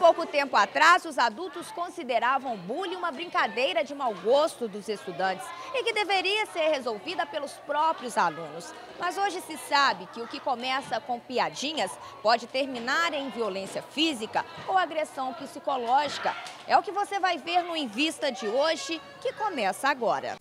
pouco tempo atrás, os adultos consideravam o bullying uma brincadeira de mau gosto dos estudantes e que deveria ser resolvida pelos próprios alunos. Mas hoje se sabe que o que começa com piadinhas pode terminar em violência física ou agressão psicológica. É o que você vai ver no Invista de hoje, que começa agora.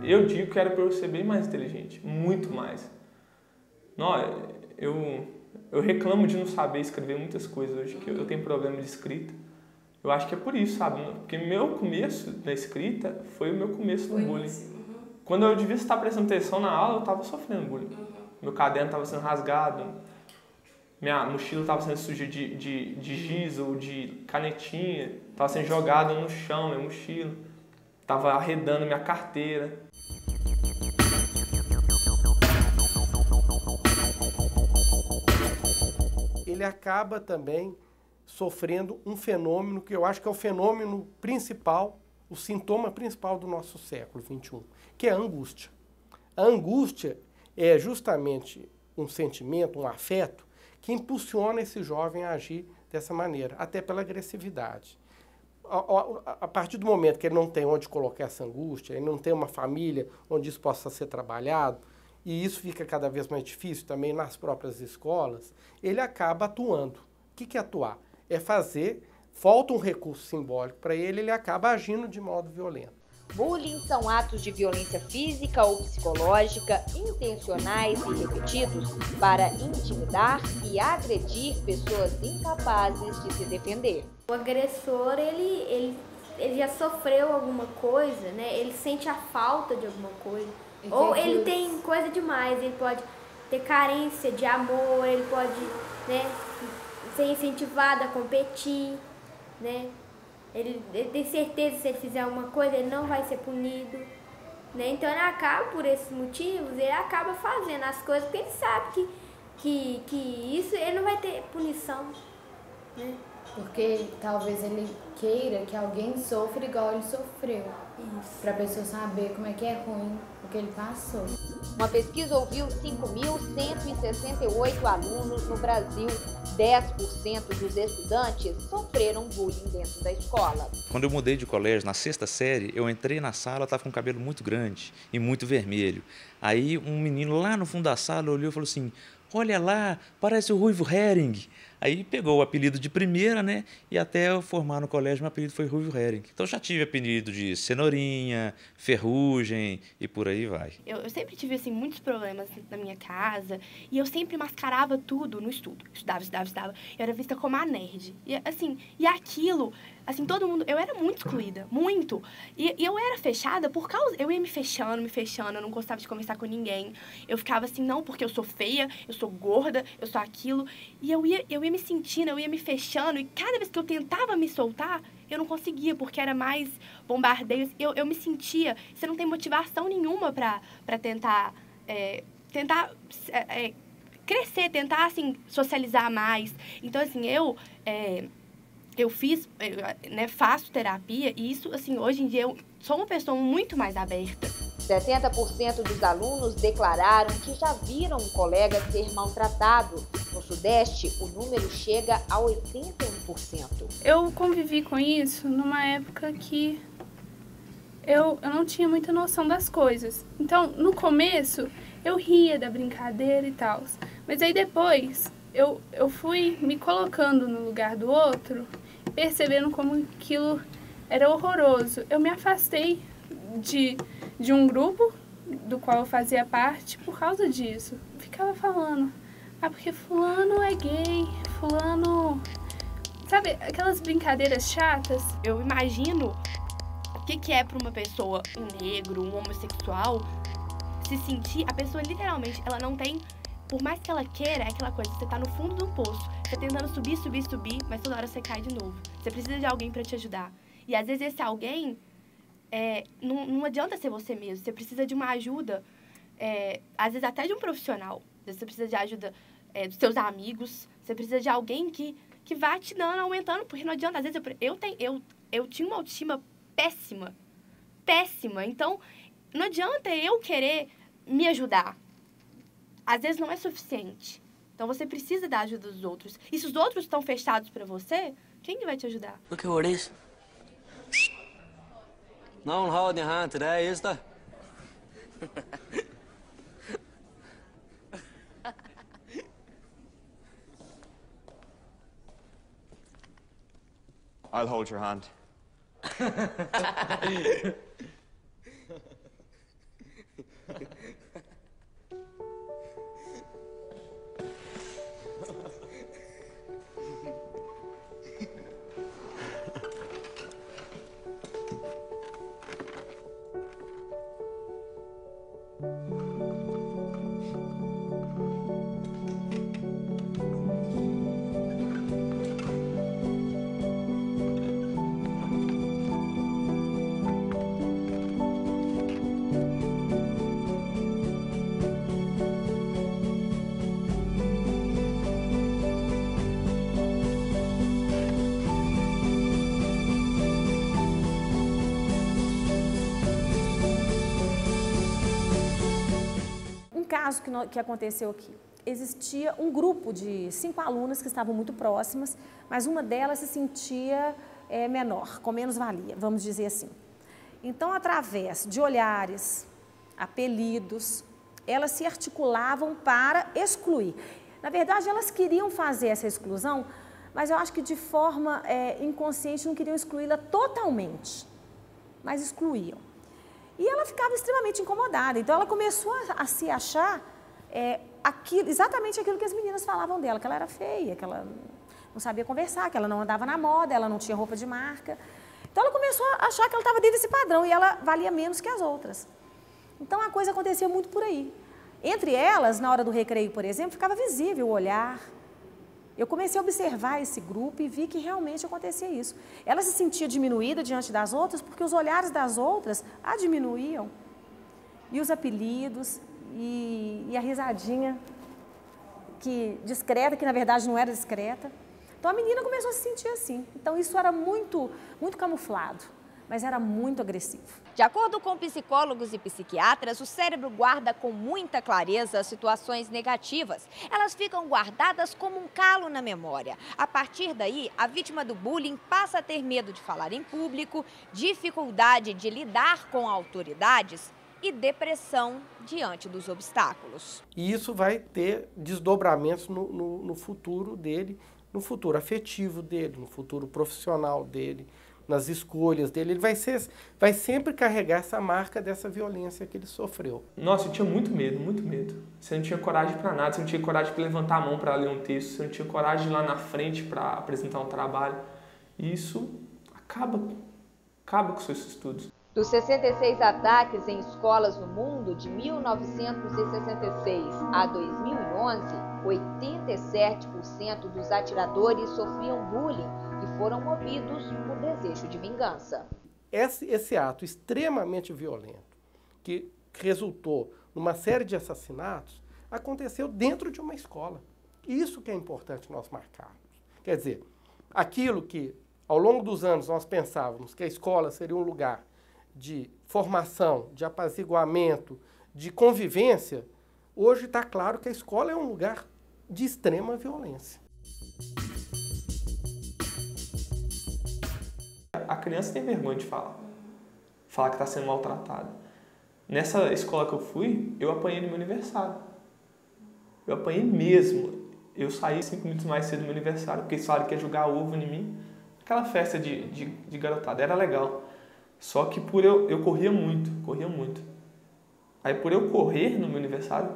Eu digo que era para eu ser bem mais inteligente, muito mais. Não, eu reclamo de não saber escrever muitas coisas hoje, que eu tenho problema de escrita. Eu acho que é por isso, sabe? Porque meu começo da escrita foi o meu começo no bullying. Quando eu devia estar prestando atenção na aula, eu estava sofrendo bullying. Meu caderno estava sendo rasgado, minha mochila estava sendo suja de giz ou de canetinha, estava sendo jogada no chão, minha mochila. Estava arredando minha carteira. Ele acaba também sofrendo um fenômeno que eu acho que é o fenômeno principal, o sintoma principal do nosso século XXI, que é a angústia. A angústia é justamente um sentimento, um afeto, que impulsiona esse jovem a agir dessa maneira, até pela agressividade. A partir do momento que ele não tem onde colocar essa angústia, ele não tem uma família onde isso possa ser trabalhado, e isso fica cada vez mais difícil também nas próprias escolas, ele acaba atuando. O que é atuar? É fazer, falta um recurso simbólico para ele, ele acaba agindo de modo violento. Bullying são atos de violência física ou psicológica, intencionais e repetidos, para intimidar e agredir pessoas incapazes de se defender. O agressor, ele já sofreu alguma coisa, né? Ele sente a falta de alguma coisa. Ou ele tem coisa demais, ele pode ter carência de amor, ele pode, né, ser incentivado a competir, né? Ele tem certeza que se ele fizer uma coisa, ele não vai ser punido, né? Então ele acaba, por esses motivos, ele acaba fazendo as coisas porque ele sabe que isso ele não vai ter punição, né? Porque talvez ele queira que alguém sofra igual ele sofreu. Isso. Para a pessoa saber como é que é ruim o que ele passou. Uma pesquisa ouviu 5.168 alunos no Brasil. 10% dos estudantes sofreram bullying dentro da escola. Quando eu mudei de colégio, na 6ª série, eu entrei na sala, eu estava com o cabelo muito grande e muito vermelho. Aí um menino lá no fundo da sala olhou e falou assim: olha lá, parece o Ruivo Hering. Aí pegou o apelido de primeira, né? E até eu formar no colégio, meu apelido foi Ruivo Hering. Então já tive apelido de Cenourinha, Ferrugem e por aí vai. Eu sempre tive, assim, muitos problemas na minha casa e eu sempre mascarava tudo no estudo. Estudava. Eu era vista como a nerd. E, assim, aquilo, assim, todo mundo... Eu era muito excluída, muito. E eu era fechada por causa... Eu ia me fechando, eu não gostava de conversar com ninguém. Eu ficava assim, não, porque eu sou feia, eu sou gorda, eu sou aquilo. E eu ia me sentindo, eu ia me fechando. E cada vez que eu tentava me soltar, eu não conseguia, porque era mais bombardeio. Eu me sentia... Você não tem motivação nenhuma pra tentar... crescer, tentar, assim, socializar mais. Então, assim, eu faço terapia e isso, assim, hoje em dia eu sou uma pessoa muito mais aberta. 70% dos alunos declararam que já viram um colega ser maltratado. No Sudeste, o número chega a 81%. Eu convivi com isso numa época que eu não tinha muita noção das coisas. Então, no começo, eu ria da brincadeira e tal. Mas aí depois, eu fui me colocando no lugar do outro, percebendo como aquilo era horroroso. Eu me afastei de um grupo do qual eu fazia parte por causa disso. Ficava falando, porque fulano é gay, fulano... Sabe, aquelas brincadeiras chatas? Eu imagino o que é para uma pessoa, um negro, um homossexual, se sentir... A pessoa, literalmente, ela não tem por mais que ela queira, é aquela coisa, você tá no fundo do poço, você tentando subir, mas toda hora você cai de novo. Você precisa de alguém para te ajudar. E às vezes esse alguém, não adianta ser você mesmo, você precisa de uma ajuda, às vezes até de um profissional. Às vezes você precisa de ajuda dos seus amigos, você precisa de alguém que vai te dando, aumentando, porque não adianta. Às vezes eu tinha uma autoestima péssima, então não adianta eu querer me ajudar. Às vezes não é suficiente. Então você precisa da ajuda dos outros. E se os outros estão fechados para você, quem que vai te ajudar? Look who it is. No one holding your hand today, is there? I'll hold your hand. Caso que aconteceu aqui. Existia um grupo de 5 alunas que estavam muito próximas, mas uma delas se sentia menor, com menos valia, vamos dizer assim. Então, através de olhares, apelidos, elas se articulavam para excluir. Na verdade, elas queriam fazer essa exclusão, mas eu acho que de forma inconsciente não queriam excluí-la totalmente, mas excluíam. E ela ficava extremamente incomodada, então ela começou a se achar exatamente aquilo que as meninas falavam dela, que ela era feia, que ela não sabia conversar, que ela não andava na moda, ela não tinha roupa de marca. Então ela começou a achar que ela estava dentro desse padrão e ela valia menos que as outras. Então a coisa acontecia muito por aí. Entre elas, na hora do recreio, por exemplo, ficava visível o olhar. Eu comecei a observar esse grupo e vi que realmente acontecia isso. Ela se sentia diminuída diante das outras porque os olhares das outras a diminuíam. E os apelidos, e a risadinha discreta, que na verdade não era discreta. Então a menina começou a se sentir assim. Então isso era muito, muito camuflado, mas era muito agressivo. De acordo com psicólogos e psiquiatras, o cérebro guarda com muita clareza situações negativas. Elas ficam guardadas como um calo na memória. A partir daí, a vítima do bullying passa a ter medo de falar em público, dificuldade de lidar com autoridades e depressão diante dos obstáculos. E isso vai ter desdobramentos no futuro dele, no futuro afetivo dele, no futuro profissional dele, nas escolhas dele. Ele vai sempre carregar essa marca dessa violência que ele sofreu. Nossa, eu tinha muito medo, muito medo. Você não tinha coragem para nada, você não tinha coragem para levantar a mão para ler um texto, você não tinha coragem de ir lá na frente para apresentar um trabalho. E isso acaba com seus estudos. Dos 66 ataques em escolas no mundo de 1966 a 2011, 87% dos atiradores sofriam bullying e foram movidos por desejo de vingança. Esse ato extremamente violento, que resultou numa série de assassinatos, aconteceu dentro de uma escola. Isso que é importante nós marcarmos. Quer dizer, aquilo que ao longo dos anos nós pensávamos que a escola seria um lugar de formação, de apaziguamento, de convivência, hoje está claro que a escola é um lugar de extrema violência. A criança tem vergonha de falar que está sendo maltratada. Nessa escola que eu fui, eu apanhei no meu aniversário. Eu apanhei mesmo. Eu saí 5 minutos mais cedo do meu aniversário, porque eles falaram que ia jogar ovo em mim. Aquela festa de garotada, era legal. Só que por eu corria muito. Aí por eu correr no meu aniversário,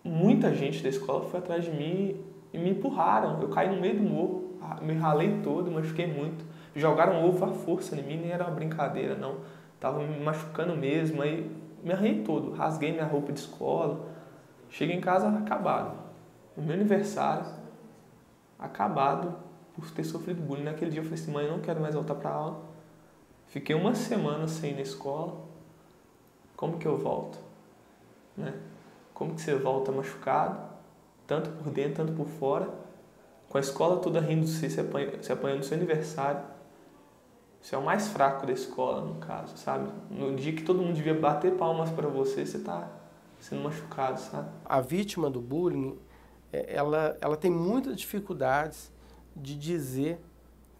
muita gente da escola foi atrás de mim e me empurraram. Eu caí no meio do morro, me ralei todo, machuquei muito. Jogaram ovo à força em mim, nem era uma brincadeira, não. Tava me machucando mesmo, aí me arranhei todo. Rasguei minha roupa de escola. Cheguei em casa acabado. No meu aniversário, acabado por ter sofrido bullying. Naquele dia eu falei assim, mãe, eu não quero mais voltar para aula. Fiquei uma semana sem ir na escola. Como que eu volto? Né? Como que você volta machucado, tanto por dentro, tanto por fora, com a escola toda rindo de você, se apanhando no seu aniversário. Você é o mais fraco da escola, no caso, sabe? No dia que todo mundo devia bater palmas para você, você está sendo machucado, sabe? A vítima do bullying, ela tem muitas dificuldades de dizer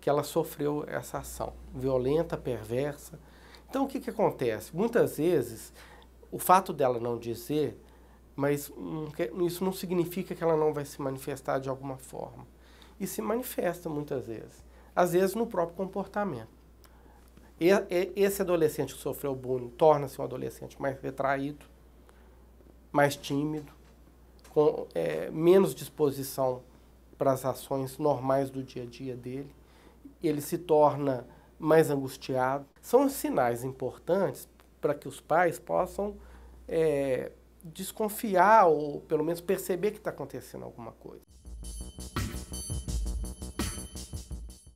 que ela sofreu essa ação violenta, perversa. Então, o que acontece? Muitas vezes, o fato dela não dizer, mas isso não significa que ela não vai se manifestar de alguma forma. E se manifesta muitas vezes. Às vezes, no próprio comportamento. Esse adolescente que sofreu bullying torna-se um adolescente mais retraído, mais tímido, com menos disposição para as ações normais do dia a dia dele. Ele se torna mais angustiado. São sinais importantes para que os pais possam desconfiar ou pelo menos perceber que está acontecendo alguma coisa.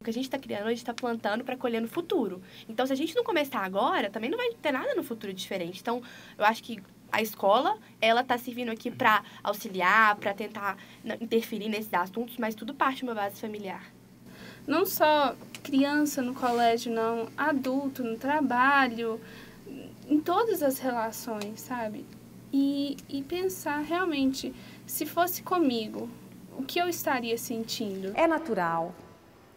O que a gente está criando, a gente está plantando para colher no futuro. Então, se a gente não começar agora, também não vai ter nada no futuro diferente. Então, eu acho que a escola, ela está servindo aqui para auxiliar, para tentar interferir nesses assuntos, mas tudo parte de uma base familiar. Não só criança no colégio, não, adulto no trabalho, em todas as relações, sabe? E pensar realmente, se fosse comigo, o que eu estaria sentindo? É natural.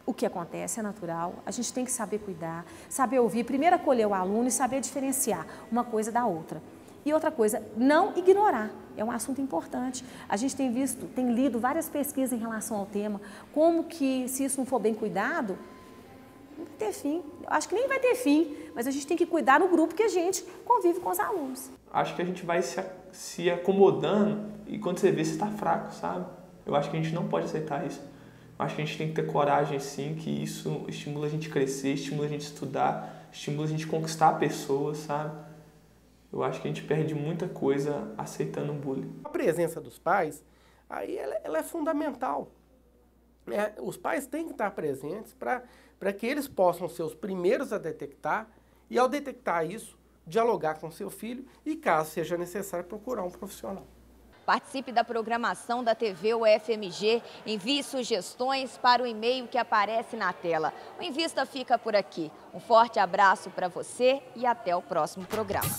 O que acontece é natural. A gente tem que saber cuidar, saber ouvir, primeiro acolher o aluno e saber diferenciar uma coisa da outra. E outra coisa, não ignorar. É um assunto importante. A gente tem lido várias pesquisas em relação ao tema, como que, se isso não for bem cuidado, não vai ter fim. Eu acho que nem vai ter fim, mas a gente tem que cuidar no grupo que a gente convive com os alunos. Acho que a gente vai se acomodando e quando você vê, você está fraco, sabe? Eu acho que a gente não pode aceitar isso. Eu acho que a gente tem que ter coragem, sim, que isso estimula a gente a crescer, estimula a gente a estudar, estimula a gente a conquistar pessoas, sabe? Eu acho que a gente perde muita coisa aceitando o bullying. A presença dos pais, aí ela é fundamental. Os pais têm que estar presentes para que eles possam ser os primeiros a detectar e, ao detectar isso, dialogar com seu filho e, caso seja necessário, procurar um profissional. Participe da programação da TV UFMG, envie sugestões para o e-mail que aparece na tela. O Invista fica por aqui. Um forte abraço para você e até o próximo programa.